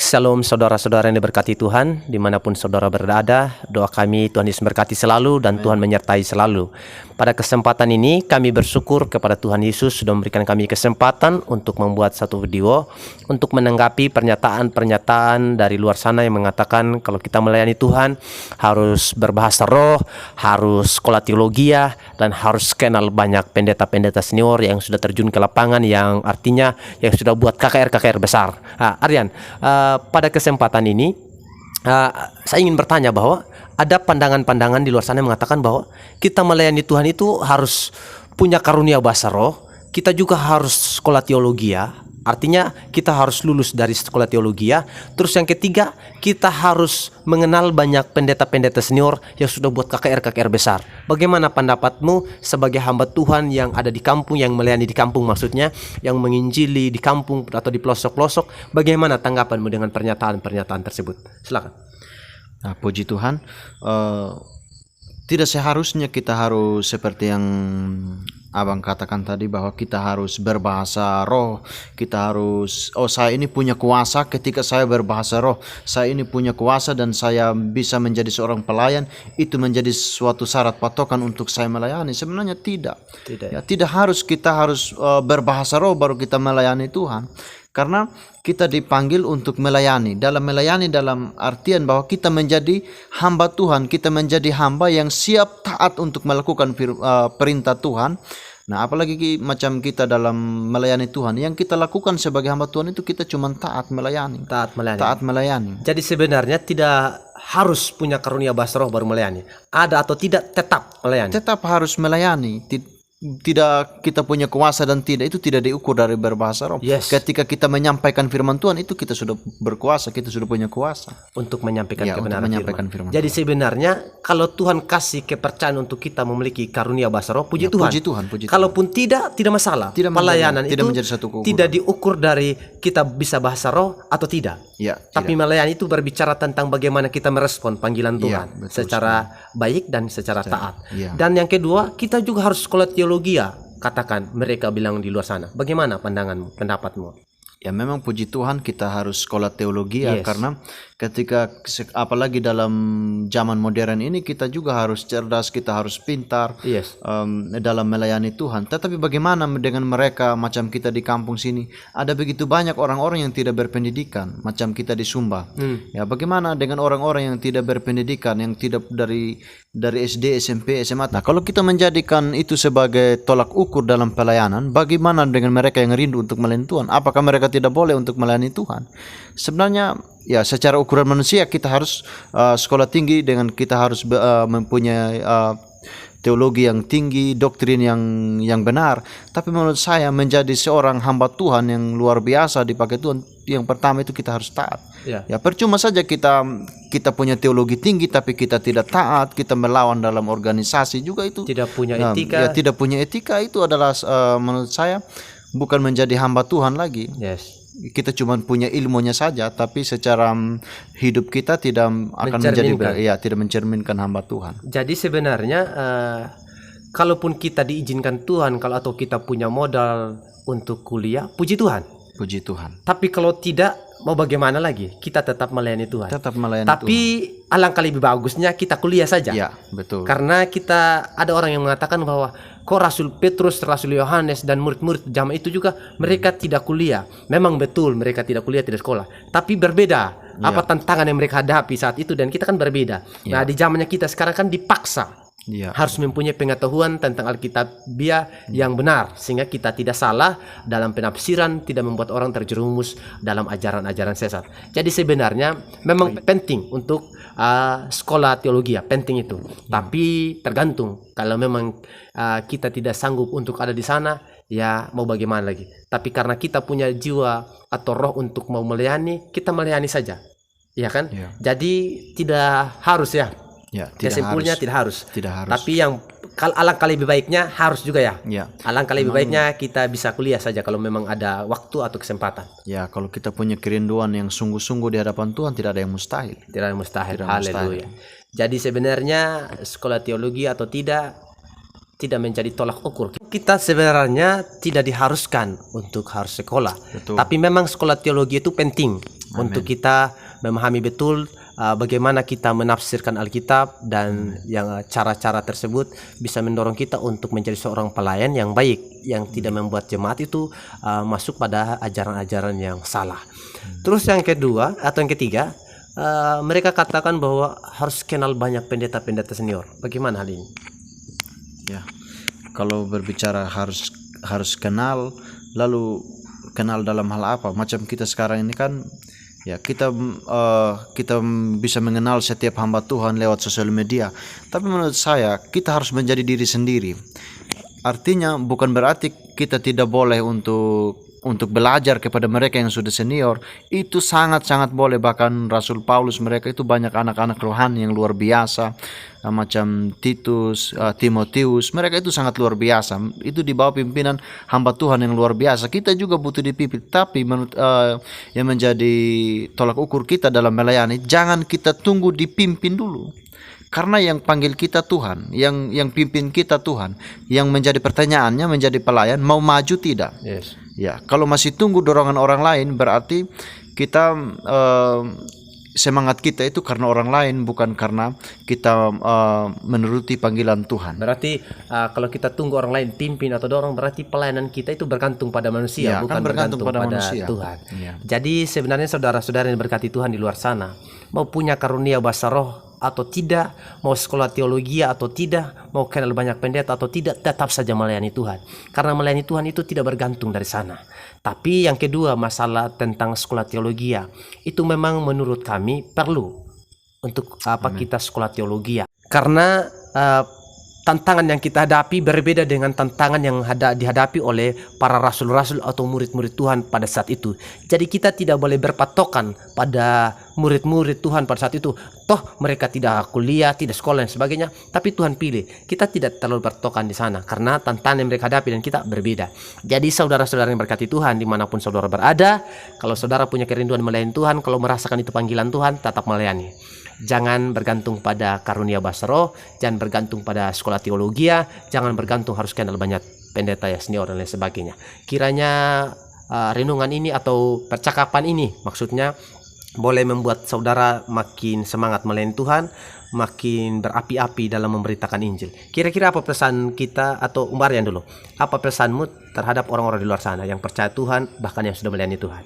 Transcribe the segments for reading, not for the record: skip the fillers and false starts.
Shalom saudara-saudara yang diberkati Tuhan, dimanapun saudara berada. Doa kami Tuhan Yesus berkati selalu dan Tuhan menyertai selalu. Pada kesempatan ini kami bersyukur kepada Tuhan Yesus sudah memberikan kami kesempatan untuk membuat satu video untuk menanggapi pernyataan-pernyataan dari luar sana yang mengatakan kalau kita melayani Tuhan harus berbahasa roh, harus sekolah teologi dan harus kenal banyak pendeta-pendeta senior yang sudah terjun ke lapangan, yang artinya yang sudah buat KKR besar. Aryan, pada kesempatan ini saya ingin bertanya bahwa ada pandangan-pandangan di luar sana yang mengatakan bahwa kita melayani Tuhan itu harus punya karunia bahasa roh, kita juga harus sekolah teologi artinya kita harus lulus dari sekolah teologi terus yang ketiga kita harus mengenal banyak pendeta-pendeta senior yang sudah buat KKR besar. Bagaimana pendapatmu sebagai hamba Tuhan yang ada di kampung, yang melayani di kampung maksudnya, yang menginjili di kampung atau di pelosok-pelosok? Bagaimana tanggapanmu dengan pernyataan-pernyataan tersebut? Silakan. Nah, puji Tuhan, tidak seharusnya kita harus seperti yang Abang katakan tadi bahwa kita harus berbahasa roh, kita harus, saya ini punya kuasa ketika saya berbahasa roh, saya ini punya kuasa dan saya bisa menjadi seorang pelayan, itu menjadi suatu syarat patokan untuk saya melayani. Sebenarnya tidak. Tidak harus kita harus berbahasa roh baru kita melayani Tuhan. Karena kita dipanggil untuk melayani. Dalam melayani dalam artian bahwa kita menjadi hamba Tuhan. Kita menjadi hamba yang siap taat untuk melakukan perintah Tuhan. Nah, apalagi macam kita dalam melayani Tuhan. Yang kita lakukan sebagai hamba Tuhan itu kita cuma taat melayani. Taat melayani. Jadi sebenarnya tidak harus punya karunia bahasa roh baru melayani. Ada atau tidak tetap melayani. Tetap harus melayani. Tidak kita punya kuasa dan itu tidak diukur dari berbahasa roh. Ketika kita menyampaikan firman Tuhan itu kita sudah berkuasa, kita sudah punya kuasa untuk menyampaikan kebenaran firman. Jadi sebenarnya kalau Tuhan kasih kepercayaan untuk kita memiliki karunia bahasa roh, puji Tuhan. Kalaupun tidak masalah. Pelayanan itu tidak diukur dari kita bisa bahasa roh atau tidak. Tapi melayani itu berbicara tentang bagaimana kita merespon panggilan Tuhan secara baik dan secara taat. Dan yang kedua, kita juga harus sekolah teologi katakan mereka bilang di luar sana. Bagaimana pandanganmu, pendapatmu? Ya memang puji Tuhan kita harus sekolah teologi karena ketika apalagi dalam zaman modern ini kita juga harus cerdas, kita harus pintar dalam melayani Tuhan. Tetapi bagaimana dengan mereka macam kita di kampung sini? Ada begitu banyak orang-orang yang tidak berpendidikan macam kita di Sumba. Ya bagaimana dengan orang-orang yang tidak berpendidikan, yang tidak dari SD, SMP, SMA? Nah, kalau kita menjadikan itu sebagai tolak ukur dalam pelayanan, bagaimana dengan mereka yang rindu untuk melayani Tuhan? Apakah mereka tidak boleh untuk melayani Tuhan? Sebenarnya ya secara ukuran manusia kita harus sekolah tinggi, dengan kita harus mempunyai teologi yang tinggi, doktrin yang benar. Tapi menurut saya menjadi seorang hamba Tuhan yang luar biasa dipakai Tuhan, yang pertama itu kita harus taat. Ya percuma saja kita punya teologi tinggi tapi kita tidak taat, kita melawan dalam organisasi juga, itu tidak punya etika. Tidak punya etika, itu adalah menurut saya bukan menjadi hamba Tuhan lagi. Kita cuma punya ilmunya saja, tapi secara hidup kita tidak akan tidak mencerminkan hamba Tuhan. Jadi sebenarnya kalaupun kita diizinkan Tuhan, atau kita punya modal untuk kuliah, puji Tuhan. Tapi kalau tidak, mau bagaimana lagi? Kita tetap melayani Tuhan. Tapi alangkah lebih bagusnya kita kuliah saja. Ya, betul. Karena kita ada orang yang mengatakan bahwa kok Rasul Petrus, Rasul Yohanes dan murid-murid zaman itu juga mereka tidak kuliah. Memang betul mereka tidak kuliah, tidak sekolah. Tapi berbeda apa tantangan yang mereka hadapi saat itu, dan kita kan berbeda. Nah, di zamannya kita sekarang kan dipaksa harus mempunyai pengetahuan tentang Alkitabiah yang benar, sehingga kita tidak salah dalam penafsiran, tidak membuat orang terjerumus dalam ajaran-ajaran sesat. Jadi sebenarnya memang penting untuk sekolah teologi, penting itu. Tapi tergantung, kalau memang kita tidak sanggup untuk ada di sana, ya mau bagaimana lagi. Tapi karena kita punya jiwa atau roh untuk mau melayani, kita melayani saja, ya kan? Jadi tidak harus kesimpulannya tidak harus. Tapi yang alangkah lebih baiknya harus juga alangkah lebih baiknya kita bisa kuliah saja kalau memang ada waktu atau kesempatan. Ya, kalau kita punya kerinduan yang sungguh-sungguh di hadapan Tuhan, tidak ada yang mustahil. Haleluya. Jadi sebenarnya sekolah teologi atau tidak menjadi tolak ukur. Kita sebenarnya tidak diharuskan untuk harus sekolah. Tapi memang sekolah teologi itu penting. untuk kita memahami betul bagaimana kita menafsirkan Alkitab, dan yang cara-cara tersebut bisa mendorong kita untuk menjadi seorang pelayan yang baik, yang tidak membuat jemaat itu masuk pada ajaran-ajaran yang salah. Terus yang kedua atau yang ketiga, mereka katakan bahwa harus kenal banyak pendeta-pendeta senior. Bagaimana hal ini? Ya, kalau berbicara harus kenal, lalu kenal dalam hal apa? Macam kita sekarang ini kan, ya kita bisa mengenal setiap hamba Tuhan lewat sosial media. Tapi menurut saya kita harus menjadi diri sendiri. Artinya bukan berarti kita tidak boleh untuk belajar kepada mereka yang sudah senior. Itu sangat-sangat boleh. Bahkan Rasul Paulus, mereka itu banyak anak-anak rohani yang luar biasa, macam Titus, Timotius. Mereka itu sangat luar biasa. Itu di bawah pimpinan hamba Tuhan yang luar biasa. Kita juga butuh dipimpin. Tapi yang menjadi tolak ukur kita dalam melayani, jangan kita tunggu dipimpin dulu. Karena yang panggil kita Tuhan, yang pimpin kita Tuhan. Yang menjadi pertanyaannya, menjadi pelayan, mau maju tidak? Yes. Ya, kalau masih tunggu dorongan orang lain, berarti kita semangat kita itu karena orang lain, bukan karena kita menuruti panggilan Tuhan. Berarti kalau kita tunggu orang lain pimpin atau dorong, berarti pelayanan kita itu bergantung pada manusia, Ya, bukan kan bergantung pada manusia. Tuhan. Ya. Jadi sebenarnya saudara-saudara yang berkati Tuhan di luar sana, mau punya karunia bahasa roh atau tidak, mau sekolah teologi atau tidak, mau kenal banyak pendeta atau tidak, tetap saja melayani Tuhan. Karena melayani Tuhan itu tidak bergantung dari sana. Tapi yang kedua, masalah tentang sekolah teologi itu memang menurut kami perlu untuk kita sekolah teologi. Karena tantangan yang kita hadapi berbeda dengan tantangan yang dihadapi oleh para rasul-rasul atau murid-murid Tuhan pada saat itu. Jadi kita tidak boleh berpatokan pada murid-murid Tuhan pada saat itu. Toh mereka tidak kuliah, tidak sekolah dan sebagainya, tapi Tuhan pilih. Kita tidak terlalu berpatokan di sana karena tantangan yang mereka hadapi dan kita berbeda. Jadi saudara-saudara yang berkati Tuhan dimanapun saudara berada, kalau saudara punya kerinduan melayani Tuhan, kalau merasakan itu panggilan Tuhan, tetap melayani. Jangan bergantung pada karunia bahasa roh, jangan bergantung pada sekolah teologi, jangan bergantung harus kenal banyak pendeta ya senior dan lain sebagainya. Kiranya renungan ini atau percakapan ini maksudnya boleh membuat saudara makin semangat melayani Tuhan, makin berapi-api dalam memberitakan Injil. Kira-kira apa pesan kita, atau Marian dulu, apa pesanmu terhadap orang-orang di luar sana yang percaya Tuhan bahkan yang sudah melayani Tuhan?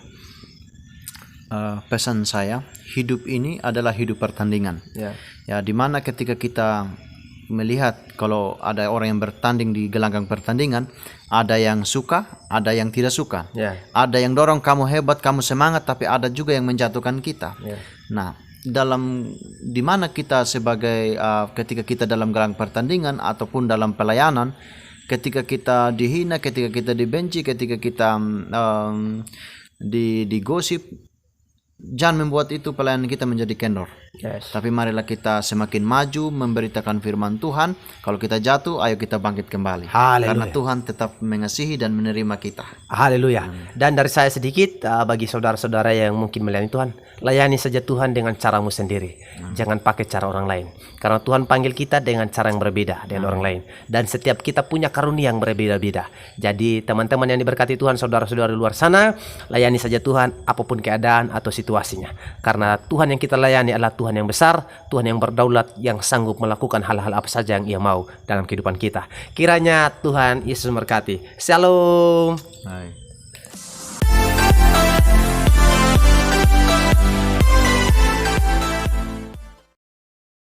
Pesan saya, hidup ini adalah hidup pertandingan. Ya, dimana ketika kita melihat kalau ada orang yang bertanding di gelanggang pertandingan, ada yang suka, ada yang tidak suka. Ada yang dorong kamu hebat, kamu semangat, tapi ada juga yang menjatuhkan kita. Nah, dimana kita sebagai ketika kita dalam gelanggang pertandingan ataupun dalam pelayanan, ketika kita dihina, ketika kita dibenci, ketika kita digosip, jangan membuat itu pelayanan kita menjadi kendor. Tapi marilah kita semakin maju memberitakan firman Tuhan. Kalau kita jatuh, ayo kita bangkit kembali. Haleluya. Karena Tuhan tetap mengasihi dan menerima kita. Haleluya. Dan dari saya sedikit, bagi saudara-saudara yang mungkin melayani Tuhan, layani saja Tuhan dengan caramu sendiri. Jangan pakai cara orang lain. Karena Tuhan panggil kita dengan cara yang berbeda dengan orang lain. Dan setiap kita punya karunia yang berbeda-beda. Jadi teman-teman yang diberkati Tuhan, saudara-saudara di luar sana, layani saja Tuhan apapun keadaan atau situasinya. Karena Tuhan yang kita layani adalah Tuhan yang besar, Tuhan yang berdaulat, yang sanggup melakukan hal-hal apa saja yang Ia mau dalam kehidupan kita. Kiranya Tuhan Yesus memberkati. Shalom.